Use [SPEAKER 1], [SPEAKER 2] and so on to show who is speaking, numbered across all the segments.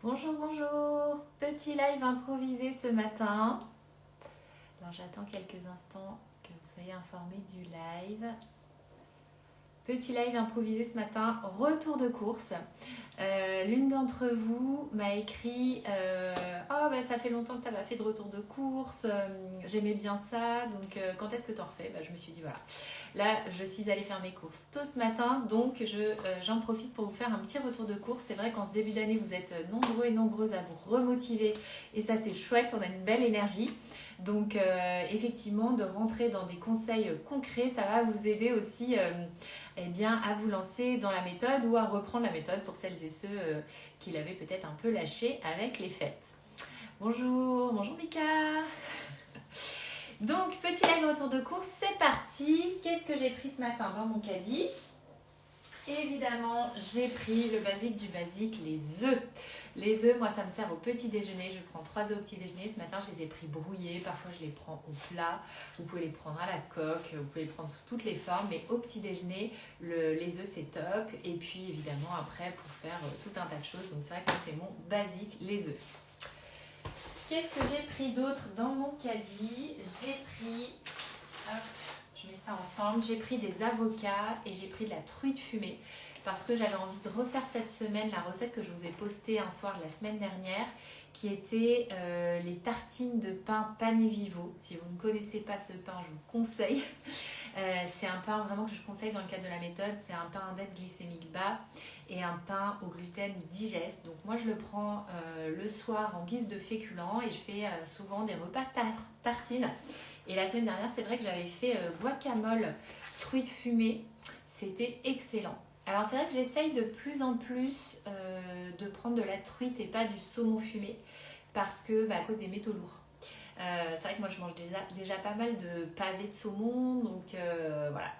[SPEAKER 1] Bonjour, bonjour. Petit live improvisé ce matin. Alors j'attends quelques instants que vous soyez informés du live. Petit live improvisé ce matin, retour de course. L'une d'entre vous m'a écrit oh bah ça fait longtemps que tu n'as pas fait de retour de course, j'aimais bien ça, donc quand est-ce que tu en refais? Je me suis dit voilà, là je suis allée faire mes courses tôt ce matin, donc j'en profite pour vous faire un petit retour de course. C'est vrai qu'en ce début d'année vous êtes nombreux et nombreuses à vous remotiver et ça c'est chouette, on a une belle énergie. Donc effectivement de rentrer dans des conseils concrets, ça va vous aider aussi à vous lancer dans la méthode ou à reprendre la méthode pour celles et ceux qui l'avaient peut-être un peu lâché avec les fêtes. Bonjour, bonjour Mika. Donc petit live retour de course, c'est parti. Qu'est-ce que j'ai pris ce matin dans mon caddie? Évidemment, j'ai pris le basique du basique, les œufs. Les œufs, moi, ça me sert au petit déjeuner. Je prends 3 œufs au petit déjeuner. Ce matin, je les ai pris brouillés. Parfois, je les prends au plat. Vous pouvez les prendre à la coque. Vous pouvez les prendre sous toutes les formes. Mais au petit déjeuner, les œufs, c'est top. Et puis, évidemment, après, pour faire tout un tas de choses. Donc, c'est vrai que c'est mon basique, les œufs. Qu'est-ce que j'ai pris d'autre dans mon caddie? J'ai pris... Hop, je mets ça ensemble. J'ai pris des avocats et j'ai pris de la truite fumée parce que j'avais envie de refaire cette semaine la recette que je vous ai postée un soir de la semaine dernière qui était les tartines de pain Pané Vivo. Si vous ne connaissez pas ce pain, je vous conseille. C'est un pain vraiment que je conseille dans le cadre de la méthode. C'est un pain index glycémique bas et un pain au gluten digeste. Donc moi je le prends le soir en guise de féculent et je fais souvent des repas tartines. Et la semaine dernière, c'est vrai que j'avais fait guacamole truite fumée. C'était excellent. Alors c'est vrai que j'essaye de plus en plus de prendre de la truite et pas du saumon fumé parce que à cause des métaux lourds. C'est vrai que moi je mange déjà pas mal de pavés de saumon, donc voilà.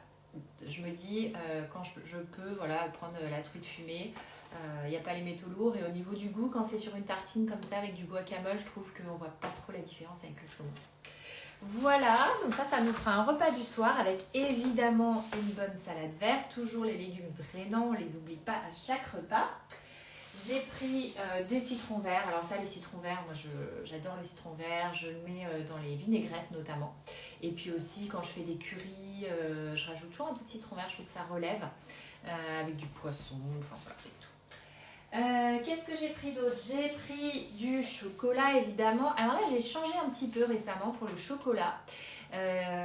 [SPEAKER 1] Je me dis quand je peux prendre la truite fumée, il n'y a pas les métaux lourds et au niveau du goût, quand c'est sur une tartine comme ça avec du guacamole, je trouve qu'on voit pas trop la différence avec le saumon. Voilà, donc ça nous fera un repas du soir avec évidemment une bonne salade verte, toujours les légumes drainants, on ne les oublie pas à chaque repas. J'ai pris des citrons verts, alors ça les citrons verts, moi j'adore le citron vert, je le mets dans les vinaigrettes notamment. Et puis aussi quand je fais des currys, je rajoute toujours un peu de citron vert, je trouve que ça relève avec du poisson, enfin voilà, avec tout. Qu'est-ce que j'ai pris d'autre? J'ai pris du chocolat évidemment. Alors là j'ai changé un petit peu récemment pour le chocolat.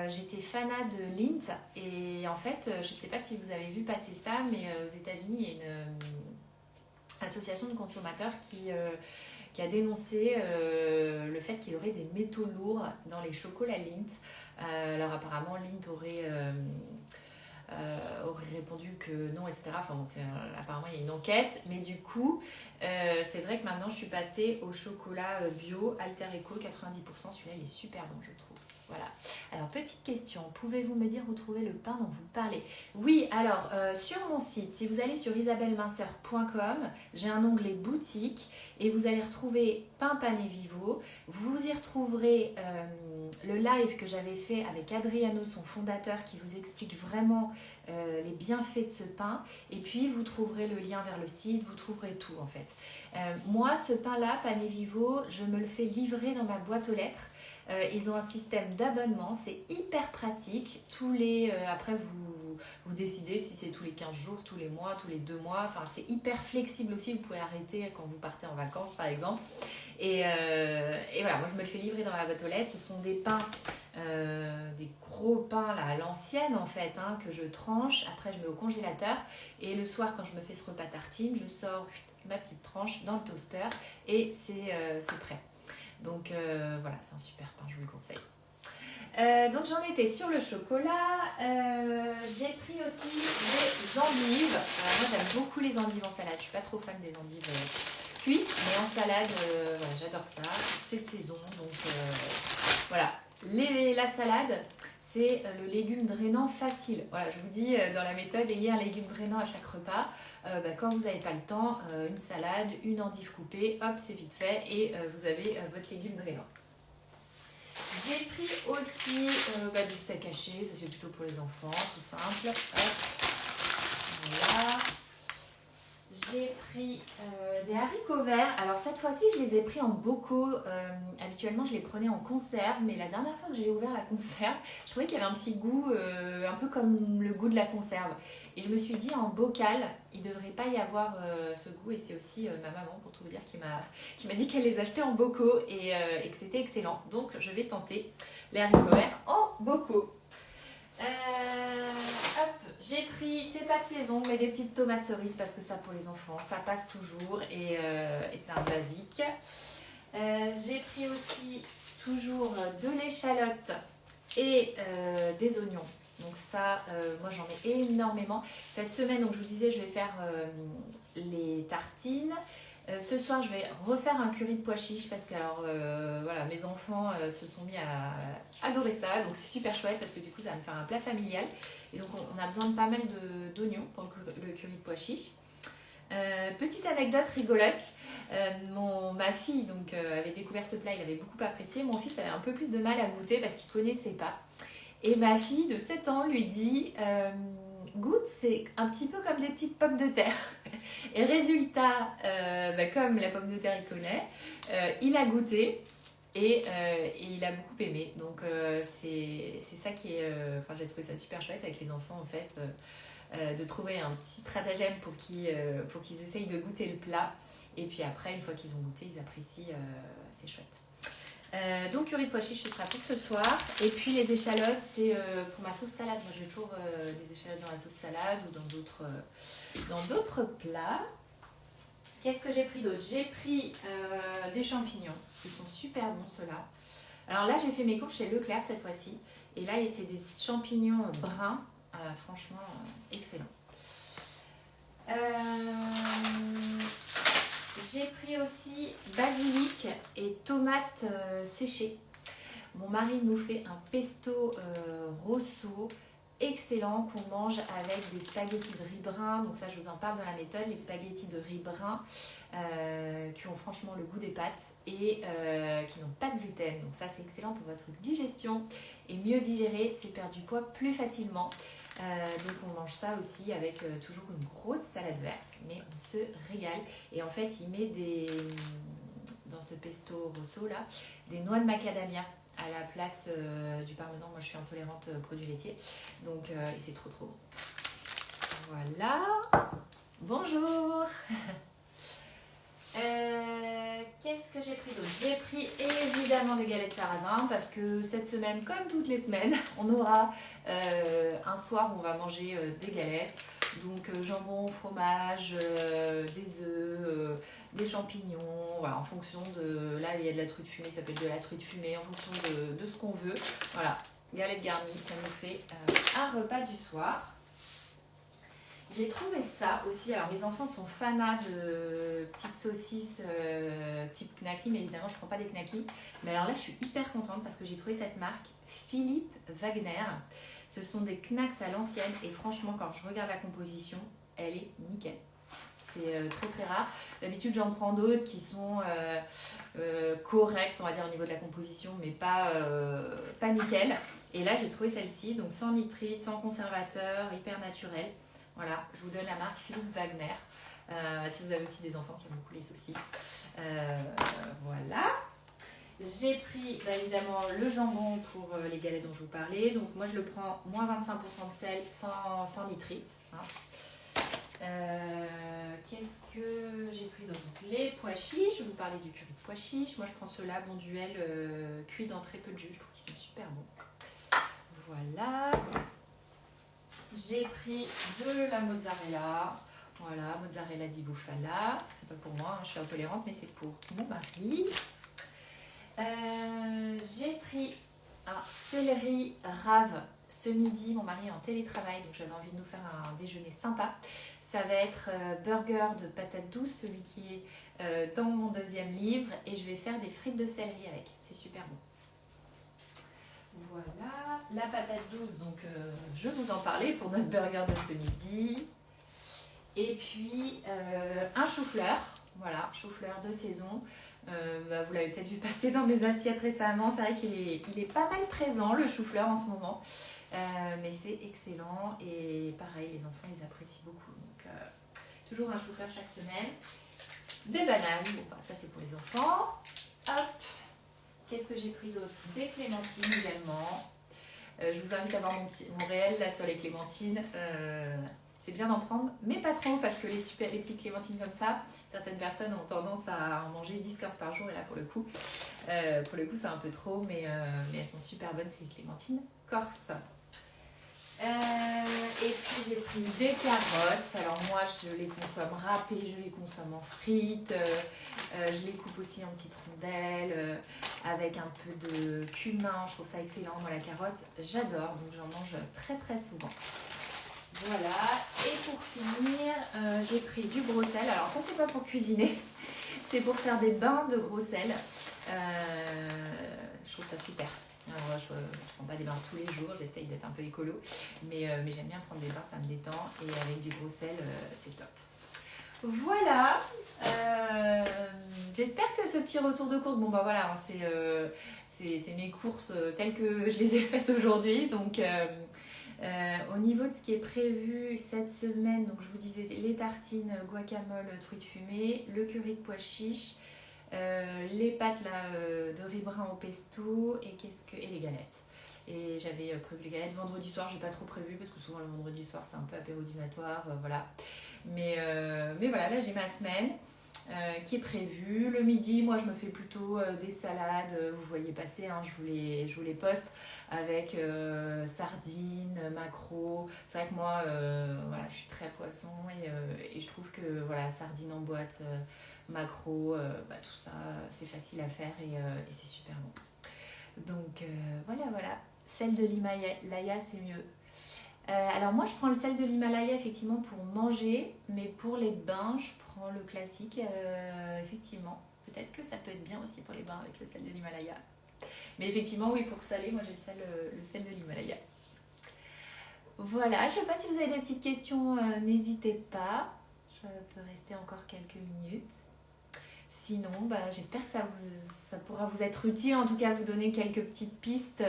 [SPEAKER 1] J'étais fanat de Lindt et en fait je ne sais pas si vous avez vu passer ça, mais aux États-Unis il y a une association de consommateurs qui a dénoncé le fait qu'il y aurait des métaux lourds dans les chocolats Lindt. Alors apparemment Lindt aurait répondu que non, etc. Enfin bon, apparemment il y a une enquête, mais du coup c'est vrai que maintenant je suis passée au chocolat bio Alter Eco 90%, celui-là il est super bon je trouve. Voilà. Alors petite question, pouvez-vous me dire où trouver le pain dont vous parlez? Oui, alors sur mon site, si vous allez sur isabelleminceur.com, j'ai un onglet boutique et vous allez retrouver pain Pané Vivo. Vous y retrouverez le live que j'avais fait avec Adriano, son fondateur, qui vous explique vraiment les bienfaits de ce pain. Et puis vous trouverez le lien vers le site, vous trouverez tout en fait. Moi, ce pain-là, Pané Vivo, je me le fais livrer dans ma boîte aux lettres. Ils ont un système d'abonnement, c'est hyper pratique. Après, vous décidez si c'est tous les 15 jours, tous les mois, tous les 2 mois. Enfin, c'est hyper flexible aussi. Vous pouvez arrêter quand vous partez en vacances, par exemple. Et voilà, moi, je me le fais livrer dans ma boîte aux lettres. Ce sont des pains, des gros pains là, à l'ancienne, en fait, que je tranche. Après, je mets au congélateur. Et le soir, quand je me fais ce repas tartine, je sors ma petite tranche dans le toaster et c'est prêt. Donc voilà, c'est un super pain, je vous le conseille. Donc j'en étais sur le chocolat. J'ai pris aussi des endives. Moi j'aime beaucoup les endives en salade. Je suis pas trop fan des endives cuites, mais en salade, voilà, j'adore ça. C'est de saison, donc voilà. La salade, c'est le légume drainant facile. Voilà, je vous dis dans la méthode, ayez un légume drainant à chaque repas. Quand vous n'avez pas le temps, une salade, une endive coupée, hop, c'est vite fait et vous avez votre légume drainant. J'ai pris aussi du steak haché, ça c'est plutôt pour les enfants, tout simple. Hop. Voilà. J'ai pris des haricots verts. Alors cette fois-ci, je les ai pris en bocaux. Habituellement, je les prenais en conserve, mais la dernière fois que j'ai ouvert la conserve, je trouvais qu'il y avait un petit goût, un peu comme le goût de la conserve. Et je me suis dit, en bocal, il ne devrait pas y avoir ce goût. Et c'est aussi ma maman, pour tout vous dire, qui m'a dit qu'elle les achetait en bocaux et que c'était excellent. Donc, je vais tenter les haricots verts en bocaux. Hop, j'ai pris, c'est pas de saison, mais des petites tomates cerises parce que ça pour les enfants, ça passe toujours et c'est un basique. J'ai pris aussi toujours de l'échalote et des oignons. Donc ça, moi j'en ai énormément. Cette semaine, donc je vous disais, je vais faire les tartines. Ce soir, je vais refaire un curry de pois chiches parce que voilà, mes enfants se sont mis à adorer ça. Donc c'est super chouette parce que du coup, ça va me faire un plat familial. Et donc, on a besoin de pas mal d'oignons pour le curry de pois chiches. Petite anecdote rigolote. Ma fille avait découvert ce plat, il avait beaucoup apprécié. Mon fils avait un peu plus de mal à goûter parce qu'il ne connaissait pas. Et ma fille de 7 ans lui dit goûte, c'est un petit peu comme des petites pommes de terre. Et résultat, comme la pomme de terre il connaît, il a goûté et il a beaucoup aimé. Donc c'est ça qui est... j'ai trouvé ça super chouette avec les enfants en fait, de trouver un petit stratagème pour qu'ils essayent de goûter le plat. Et puis après, une fois qu'ils ont goûté, ils apprécient, c'est chouette. Donc curry de pois chiches, ce sera pour ce soir. Et puis les échalotes, c'est pour ma sauce salade. Moi, j'ai toujours des échalotes dans la sauce salade ou dans d'autres plats. Qu'est-ce que j'ai pris d'autre? J'ai pris des champignons, qui sont super bons ceux-là. Alors là, j'ai fait mes courses chez Leclerc cette fois-ci. Et là, c'est des champignons bruns, franchement excellents. J'ai pris aussi basilic et tomates séchées. Mon mari nous fait un pesto rosso excellent qu'on mange avec des spaghettis de riz brun. Donc ça, je vous en parle dans la méthode. Les spaghettis de riz brun qui ont franchement le goût des pâtes et qui n'ont pas de gluten. Donc ça, c'est excellent pour votre digestion et mieux digérer, c'est perdre du poids plus facilement. Donc on mange ça aussi avec toujours une grosse salade verte, mais on se régale. Et en fait, il met dans ce pesto rosso là, des noix de macadamia à la place du parmesan. Moi, je suis intolérante aux produits laitiers, donc et c'est trop bon. Voilà. Bonjour. Qu'est-ce que j'ai pris d'autre? J'ai pris évidemment des galettes sarrasin parce que cette semaine, comme toutes les semaines, on aura un soir où on va manger des galettes. Donc jambon, fromage, des œufs, des champignons, voilà, en fonction de... Là, il y a de la truite fumée, ça peut être de la truite fumée, en fonction de ce qu'on veut. Voilà, galettes garnies, ça nous fait un repas du soir. J'ai trouvé ça aussi, alors mes enfants sont fanats de petites saucisses type knacky, mais évidemment je ne prends pas des knacky. Mais alors là je suis hyper contente parce que j'ai trouvé cette marque Philippe Wagner. Ce sont des knacks à l'ancienne et franchement quand je regarde la composition, elle est nickel. C'est très rare. D'habitude j'en prends d'autres qui sont correctes on va dire au niveau de la composition mais pas nickel. Et là j'ai trouvé celle-ci, donc sans nitrite, sans conservateur, hyper naturel. Voilà, je vous donne la marque Philippe Wagner. Si vous avez aussi des enfants qui aiment beaucoup les saucisses. Voilà. J'ai pris évidemment le jambon pour les galets dont je vous parlais. Donc moi je le prends moins 25% de sel sans nitrite. Hein. Qu'est-ce que j'ai pris d'autre? Les pois chiches, je vous parlais du curry de pois chiches. Moi je prends ceux-là, Bonduelle, cuits dans très peu de jus. Je trouve qu'ils sont super bons. Voilà. J'ai pris de la mozzarella, voilà, mozzarella di bufala, c'est pas pour moi, hein, je suis intolérante, mais c'est pour mon mari. J'ai pris un céleri rave ce midi, mon mari est en télétravail, donc j'avais envie de nous faire un déjeuner sympa. Ça va être burger de patates douces, celui qui est dans mon deuxième livre, et je vais faire des frites de céleri avec, c'est super bon. Voilà, la patate douce, donc je vous en parlais pour notre burger de ce midi. Et puis un chou-fleur, voilà, chou-fleur de saison. Vous l'avez peut-être vu passer dans mes assiettes récemment, c'est vrai qu'il est pas mal présent le chou-fleur en ce moment. Mais c'est excellent et pareil, les enfants ils apprécient beaucoup. Donc toujours un chou-fleur chaque semaine. Des bananes, bon bah ça c'est pour les enfants. Hop, qu'est-ce que j'ai pris d'autre? Des clémentines également. Je vous invite à voir mon réel là sur les clémentines. C'est bien d'en prendre, mais pas trop, parce que les petites clémentines comme ça, certaines personnes ont tendance à en manger 10-15 par jour, et là pour le coup c'est un peu trop, mais elles sont super bonnes, ces clémentines corse. Et puis j'ai pris des carottes. Alors moi je les consomme râpées, je les consomme en frites, je les coupe aussi en petites rondelles avec un peu de cumin. Je trouve ça excellent, moi la carotte j'adore, donc j'en mange très très souvent. Voilà, et pour finir j'ai pris du gros sel. Alors ça c'est pas pour cuisiner, c'est pour faire des bains de gros sel. Je trouve ça super. Alors, je ne prends pas des bains tous les jours, j'essaye d'être un peu écolo, mais j'aime bien prendre des bains, ça me détend, et avec du gros sel, c'est top. Voilà, j'espère que ce petit retour de course, bon bah voilà, hein, c'est mes courses telles que je les ai faites aujourd'hui, donc au niveau de ce qui est prévu cette semaine, donc je vous disais les tartines guacamole truite fumée, le curry de pois chiches, les pâtes là, de riz brun au pesto et les galettes. Et j'avais prévu les galettes vendredi soir, j'ai pas trop prévu parce que souvent le vendredi soir c'est un peu apérodinatoire, voilà. Mais voilà, là j'ai ma semaine qui est prévue. Le midi, moi je me fais plutôt des salades, vous voyez passer, hein, je vous les poste avec sardines, maquereaux. C'est vrai que moi voilà, je suis très poisson et je trouve que voilà, sardines en boîte, maquereaux, tout ça c'est facile à faire et c'est super bon. Donc voilà, sel de l'Himalaya c'est mieux. Alors moi je prends le sel de l'Himalaya effectivement pour manger, mais pour les bains je prends le classique, effectivement. Peut-être que ça peut être bien aussi pour les bains avec le sel de l'Himalaya. Mais effectivement oui, pour saler, moi j'ai le sel de l'Himalaya. Voilà, je ne sais pas si vous avez des petites questions, n'hésitez pas. Je peux rester encore quelques minutes. Sinon, j'espère que ça pourra vous être utile, en tout cas vous donner quelques petites pistes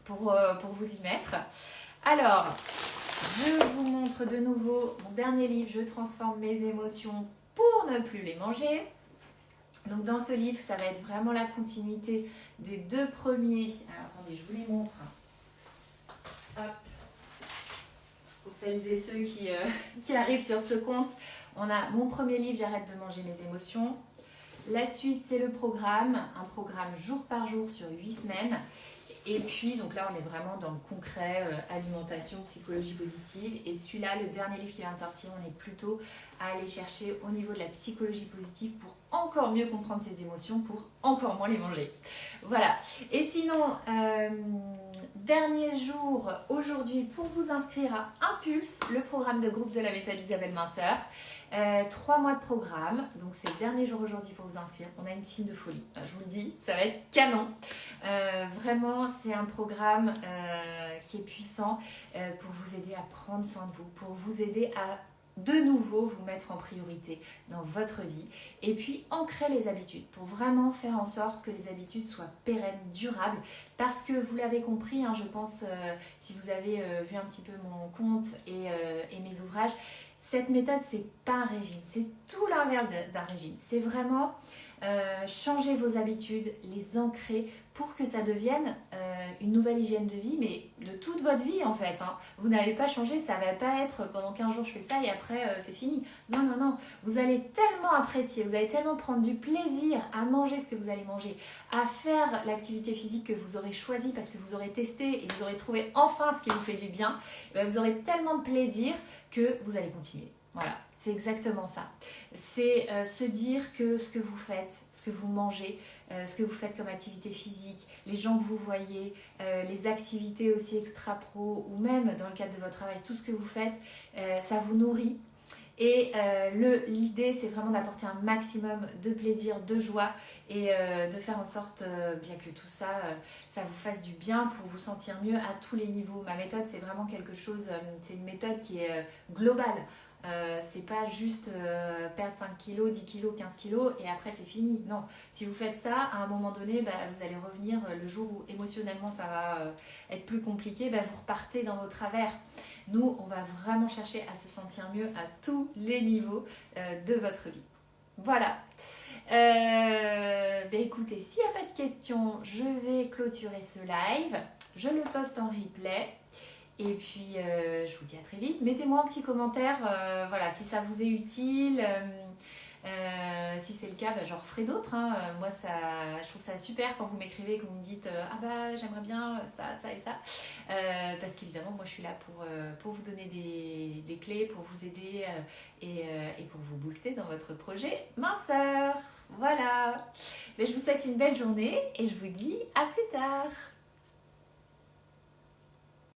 [SPEAKER 1] pour vous y mettre. Alors, je vous montre de nouveau mon dernier livre, Je transforme mes émotions pour ne plus les manger. Donc dans ce livre, ça va être vraiment la continuité des deux premiers. Alors attendez, je vous les montre. Hop. Pour celles et ceux qui arrivent sur ce compte, on a mon premier livre, J'arrête de manger mes émotions. La suite, c'est le programme, un programme jour par jour sur 8 semaines. Et puis, donc là, on est vraiment dans le concret, alimentation, psychologie positive. Et celui-là, le dernier livre qui vient de sortir, on est plutôt à aller chercher au niveau de la psychologie positive pour encore mieux comprendre ses émotions, pour encore moins les manger. Voilà. Et sinon, dernier jour aujourd'hui pour vous inscrire à Impulse, le programme de groupe de la méthode Isabelle Minceur. 3 mois de programme, donc c'est le dernier jour aujourd'hui pour vous inscrire. On a une team de folie, je vous le dis, ça va être canon. Vraiment, c'est un programme qui est puissant pour vous aider à prendre soin de vous, pour vous aider à de nouveau vous mettre en priorité dans votre vie et puis ancrer les habitudes pour vraiment faire en sorte que les habitudes soient pérennes, durables, parce que vous l'avez compris, hein, je pense, si vous avez vu un petit peu mon compte et mes ouvrages, cette méthode, c'est pas un régime, c'est tout l'inverse d'un régime. C'est vraiment changer vos habitudes, les ancrer pour que ça devienne une nouvelle hygiène de vie, mais de toute votre vie en fait. Hein. Vous n'allez pas changer, ça va pas être pendant 15 jours je fais ça et après c'est fini. Non, non, non. Vous allez tellement apprécier, vous allez tellement prendre du plaisir à manger ce que vous allez manger, à faire l'activité physique que vous aurez choisie parce que vous aurez testé et vous aurez trouvé enfin ce qui vous fait du bien. Et bien, vous aurez tellement de plaisir que vous allez continuer. Voilà, c'est exactement ça. C'est se dire que ce que vous faites, ce que vous mangez, ce que vous faites comme activité physique, les gens que vous voyez, les activités aussi extra-pro ou même dans le cadre de votre travail, tout ce que vous faites, ça vous nourrit. Et l'idée, c'est vraiment d'apporter un maximum de plaisir, de joie et de faire en sorte bien que tout ça, ça vous fasse du bien pour vous sentir mieux à tous les niveaux. Ma méthode, c'est vraiment quelque chose, c'est une méthode qui est globale. C'est pas juste perdre 5 kilos, 10 kilos, 15 kilos et après c'est fini. Non, si vous faites ça, à un moment donné, vous allez revenir le jour où émotionnellement ça va être plus compliqué, vous repartez dans vos travers. Nous, on va vraiment chercher à se sentir mieux à tous les niveaux de votre vie. Voilà. Écoutez, s'il n'y a pas de questions, je vais clôturer ce live. Je le poste en replay. Et puis, je vous dis à très vite. Mettez-moi un petit commentaire, voilà, si ça vous est utile. Si c'est le cas, j'en referai d'autres. Hein. Moi, je trouve ça super quand vous m'écrivez, que vous me dites ah bah j'aimerais bien ça, ça et ça. Parce qu'évidemment, moi, je suis là pour vous donner des clés, pour vous aider et pour vous booster dans votre projet minceur. Voilà. Mais je vous souhaite une belle journée et je vous dis à plus tard.